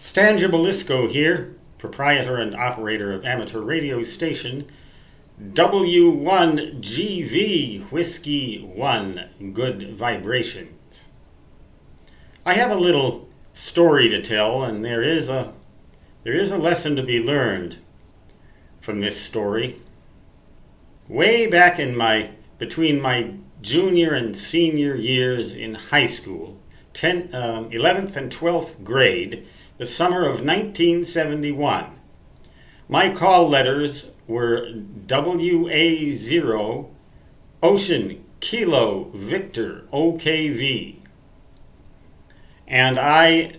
Stan Gibilisco here, proprietor and operator of amateur radio station W1GV Whiskey 1 Good Vibrations. I have a little story to tell, and there is a lesson to be learned from this story. Way back between my junior and senior years in high school, 11th and 12th grade, the summer of 1971. My call letters were WA0 Ocean Kilo Victor OKV. And I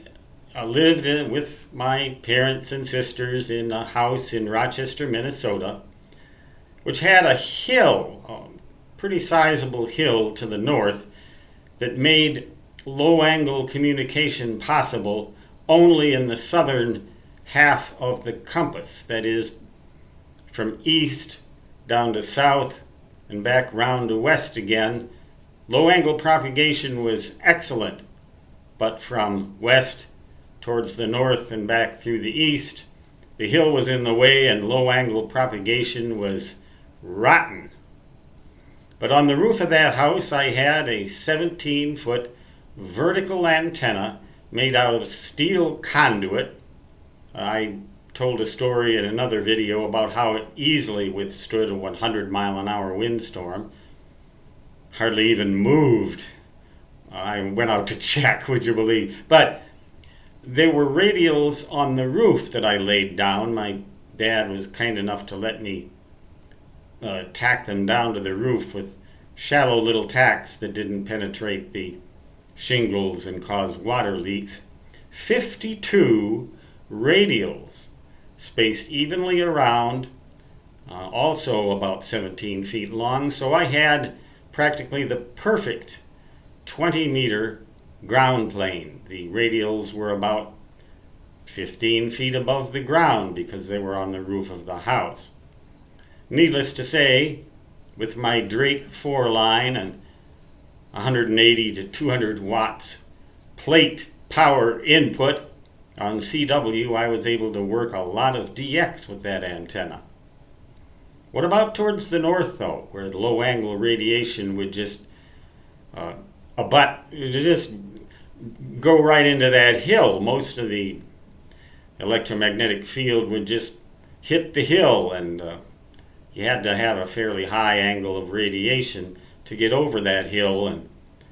lived with my parents and sisters in a house in Rochester, Minnesota, which had a hill, a pretty sizable hill to the north, that made low-angle communication possible only in the southern half of the compass, that is, from east down to south and back round to west again. Low-angle propagation was excellent, but from west towards the north and back through the east, the hill was in the way and low-angle propagation was rotten. But on the roof of that house I had a 17-foot vertical antenna made out of steel conduit. I told a story in another video about how it easily withstood a 100-mile-an-hour windstorm. Hardly even moved. I went out to check, would you believe? But there were radials on the roof that I laid down. My dad was kind enough to let me tack them down to the roof with shallow little tacks that didn't penetrate the shingles and cause water leaks. 52 radials spaced evenly around, also about 17 feet long, so I had practically the perfect 20-meter ground plane. The radials were about 15 feet above the ground because they were on the roof of the house. Needless to say, with my Drake 4 line and 180 to 200 watts plate power input on CW, I was able to work a lot of DX with that antenna. What about towards the north, though, where the low-angle radiation would just just go right into that hill? Most of the electromagnetic field would just hit the hill, and you had to have a fairly high angle of radiation to get over that hill, and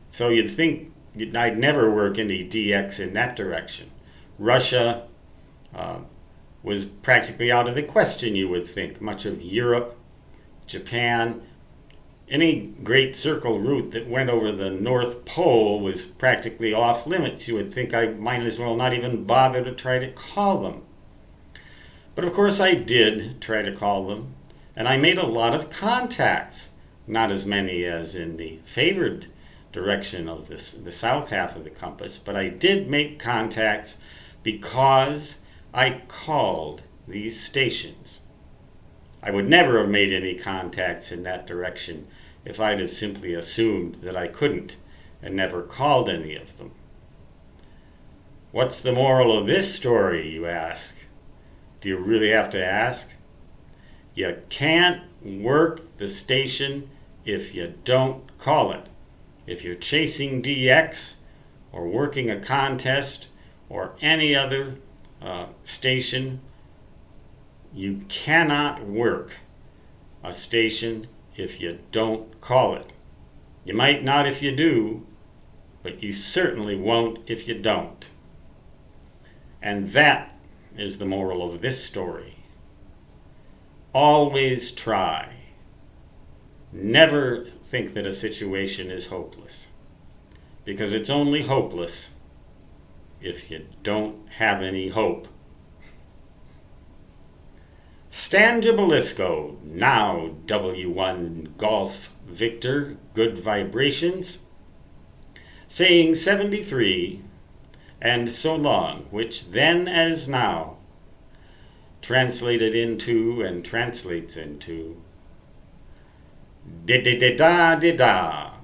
so you'd think I'd never work any DX in that direction. Russia was practically out of the question, you would think. Much of Europe, Japan, any great circle route that went over the North Pole was practically off limits. You would think I might as well not even bother to try to call them. But of course I did try to call them, and I made a lot of contacts. Not as many as in the favored direction of the south half of the compass, but I did make contacts because I called these stations. I would never have made any contacts in that direction if I'd have simply assumed that I couldn't and never called any of them. What's the moral of this story, you ask? Do you really have to ask? You can't work the station if you don't call it. If you're chasing DX or working a contest or any other station, you cannot work a station if you don't call it. You might not if you do, but you certainly won't if you don't. And that is the moral of this story. Always try. Never think that a situation is hopeless, because it's only hopeless if you don't have any hope. Stan Gibilisco, now W1 Golf Victor Good Vibrations, saying 73 and so long, which then as now translated into and translates into da-da-da-da-da-da.